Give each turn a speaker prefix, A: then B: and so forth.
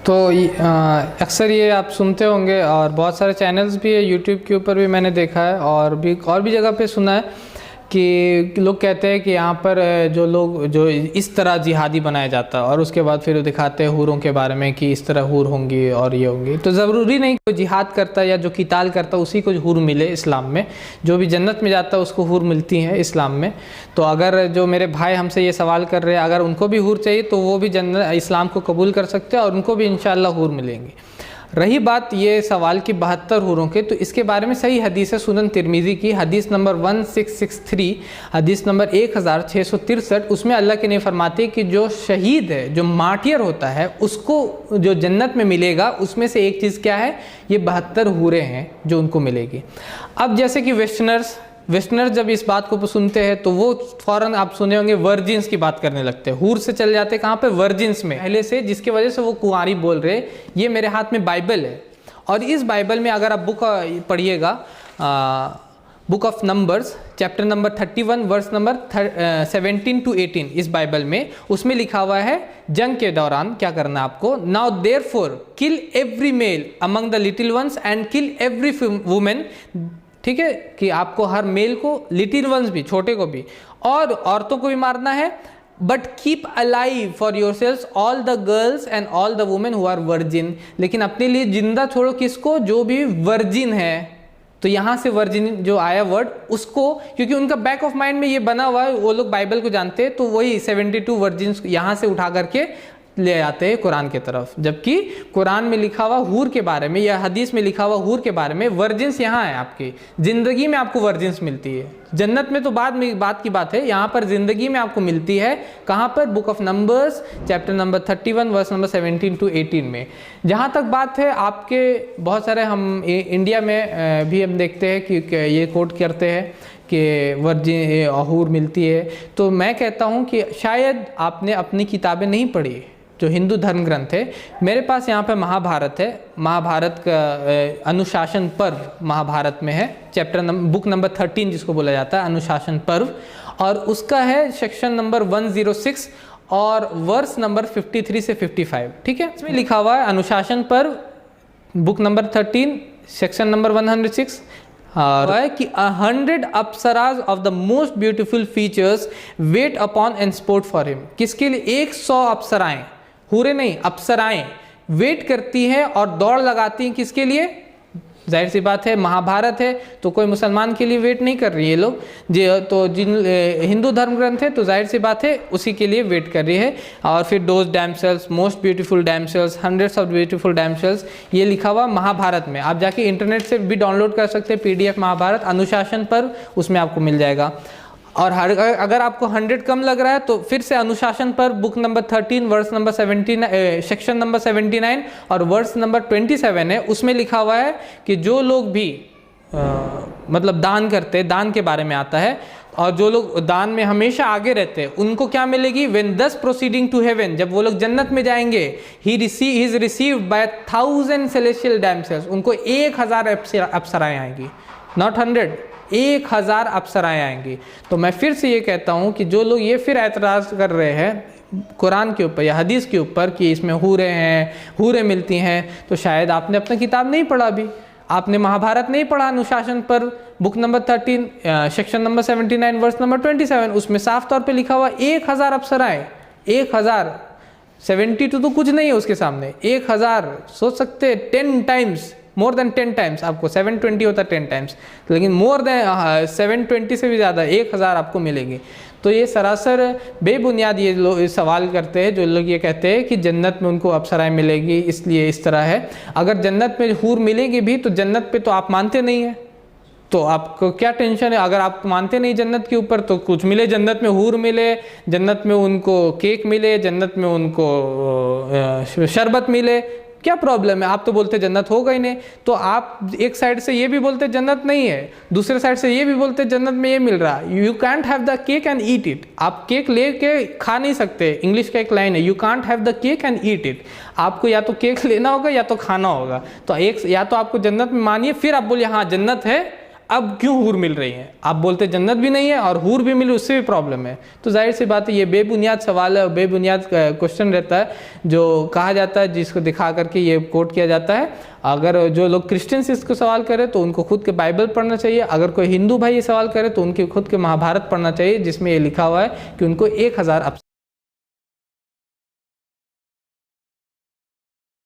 A: तो अक्सर ये आप सुनते होंगे और बहुत सारे चैनल्स भी है यूट्यूब के ऊपर भी मैंने देखा है और भी जगह पे सुना है कि लोग कहते हैं कि यहाँ पर जो इस तरह जिहादी बनाया जाता है और उसके बाद फिर वो दिखाते हैं हूरों के बारे में कि इस तरह हूर होंगी और ये होंगी। तो ज़रूरी नहीं कोई जिहाद करता है या जो कीताल करता है उसी को हूर मिले इस्लाम में। जो भी जन्नत में जाता है उसको हूर मिलती हैं इस्लाम में। तो अगर जो मेरे भाई हमसे ये सवाल कर रहे हैं अगर उनको भी हूर चाहिए तो वो भी जन्नत इस्लाम को कबूल कर सकते हैं और उनको भी इंशाअल्लाह हूर मिलेंगी। रही बात ये सवाल की 72 हूरों के, तो इसके बारे में सही हदीस है सुनन तिरमिज़ी की हदीस नंबर 1663, हदीस नंबर 1663। उसमें अल्लाह के ने फरमाते कि जो शहीद है, जो मार्टियर होता है, उसको जो जन्नत में मिलेगा उसमें से एक चीज़ क्या है, ये 72 हूरें हैं जो उनको मिलेगी। अब जैसे कि वेस्टर्नर्स जब इस बात को सुनते हैं तो वो फ़ौरन आप सुने होंगे वर्जिन्स की बात करने लगते हैं, हूर से चले जाते हैं कहाँ पे, वर्जिन्स में पहले से, जिसकी वजह से वो कुंवारी बोल रहे। ये मेरे हाथ में बाइबल है और इस बाइबल में अगर आप बुक पढ़िएगा book of Numbers chapter number 31 verse number 17 to 18 इस बाइबल में, उसमें लिखा हुआ है जंग के दौरान क्या करना आपको। Now therefore kill every male among the little ones and kill every women, ठीक है, कि आपको हर मेल को, लिटिल वंस भी, छोटे को भी, और औरतों को भी मारना है। But keep alive for your selves all the girls and all the women who are virgin, लेकिन अपने लिए जिंदा छोड़ो किसको, जो भी वर्जिन है। तो यहाँ से वर्जिन जो आया वर्ड उसको, क्योंकि उनका बैक ऑफ माइंड में ये बना हुआ है, वो लोग बाइबल को जानते हैं, तो वही 72 वर्जिन्स यहाँ से उठा करके ले आते हैं कुरान के तरफ। जबकि कुरान में लिखा हुआ हूर के बारे में या हदीस में लिखा हुआ हूर के बारे में, वर्जिन्स यहाँ है, आपकी ज़िंदगी में आपको वर्जिन्स मिलती है। जन्नत में तो बात की बात है, यहाँ पर ज़िंदगी में आपको मिलती है। कहाँ पर, book of Numbers chapter number 31 verse number 17 to 18 में। जहाँ तक बात है आपके, बहुत सारे हम इंडिया में भी हम देखते हैं कि ये कोट करते हैं कि वर्जिन हूर मिलती है। तो मैं कहता हूँ कि शायद आपने अपनी किताबें नहीं पढ़ी, जो हिंदू धर्म ग्रंथ है। मेरे पास यहाँ पे महाभारत है, महाभारत का अनुशासन पर्व महाभारत में है, बुक नंबर 13 जिसको बोला जाता है अनुशासन पर्व, और उसका है सेक्शन नंबर 106 और वर्स नंबर 53 से 55, ठीक है। इसमें लिखा हुआ है अनुशासन पर्व बुक नंबर 13 सेक्शन नंबर 106 है कि 100 apsaras of the most beautiful features weight upon and sport for him. किसके लिए? 100 अप्सराएं, हूरे नहीं, अप्सराएं वेट करती हैं और दौड़ लगाती हैं। किसके लिए? जाहिर सी बात है महाभारत है तो कोई मुसलमान के लिए वेट नहीं कर रही है लोग, तो जिन हिंदू धर्म ग्रंथ है तो जाहिर सी बात है उसी के लिए वेट कर रही है। और फिर those damsels, most beautiful damsels, hundreds of beautiful damsels, ये लिखा हुआ महाभारत में। आप जाके इंटरनेट से भी डाउनलोड कर सकते हैं PDF महाभारत अनुशासन पर, उसमें आपको मिल जाएगा। और अगर आपको 100 कम लग रहा है तो फिर से अनुशासन पर book number 13 verse number 79 section number 79 और वर्स नंबर 27 है, उसमें लिखा हुआ है कि जो लोग भी मतलब दान करते हैं, दान के बारे में आता है, और जो लोग दान में हमेशा आगे रहते हैं उनको क्या मिलेगी? व्हेन दस प्रोसीडिंग टू हेवन, जब वो लोग जन्नत में जाएंगे, he is received by 1000 celestial damsels, उनको 1000 अप्सराएं आएंगी, नॉट 100, 1000 अप्सराएं आएंगी। तो मैं फिर से ये कहता हूँ कि जो लोग ये फिर एतराज़ कर रहे हैं कुरान के ऊपर या हदीस के ऊपर कि इसमें हूरें हैं, हूरें मिलती हैं, तो शायद आपने अपना किताब नहीं पढ़ा अभी, आपने महाभारत नहीं पढ़ा अनुशासन पर book number 13 section number 79 verse number 27, उसमें साफ तौर पे लिखा हुआ 1000 अप्सराएं, 1000, 72 तो कुछ नहीं है उसके सामने, 1000 सोच सकते 10 टाइम्स, मोर देन 10 टाइम्स, आपको 720 होता है 10 टाइम्स, लेकिन मोर देन 720 से भी ज़्यादा 1000 आपको मिलेगी। तो ये सरासर बेबुनियाद ये लोग सवाल करते हैं, जो लोग ये कहते हैं कि जन्नत में उनको अप्सराएं मिलेगी इसलिए इस तरह है। अगर जन्नत में हूर मिलेगी भी तो जन्नत पे तो आप मानते नहीं हैं, तो आपको क्या टेंशन है? अगर आप मानते नहीं जन्नत के ऊपर तो कुछ मिले, जन्नत में हूर मिले, जन्नत में उनको केक मिले, जन्नत में उनको शरबत मिले, क्या प्रॉब्लम है? आप तो बोलते जन्नत होगा ही नहीं। तो आप एक साइड से ये भी बोलते जन्नत नहीं है, दूसरे साइड से ये भी बोलते जन्नत में ये मिल रहा। You can't have the cake and eat it, आप केक लेके खा नहीं सकते। इंग्लिश का एक लाइन है, you can't have the cake and eat it, आपको या तो केक लेना होगा या तो खाना होगा। तो एक या तो आपको जन्नत में मानिए फिर आप बोलिए हाँ जन्नत है, अब क्यों हूर मिल रही है? आप बोलते जन्नत भी नहीं है और हूर भी मिली, उससे भी प्रॉब्लम है। तो जाहिर सी बात है ये बेबुनियाद सवाल है, बेबुनियाद क्वेश्चन रहता है जो कहा जाता है, जिसको दिखा करके ये कोट किया जाता है। अगर जो लोग क्रिश्चियंस इसको सवाल करें तो उनको खुद के बाइबल पढ़ना चाहिए। अगर कोई हिंदू भाई ये सवाल करे तो उनके खुद के महाभारत पढ़ना चाहिए, जिसमें ये लिखा हुआ है कि उनको 1000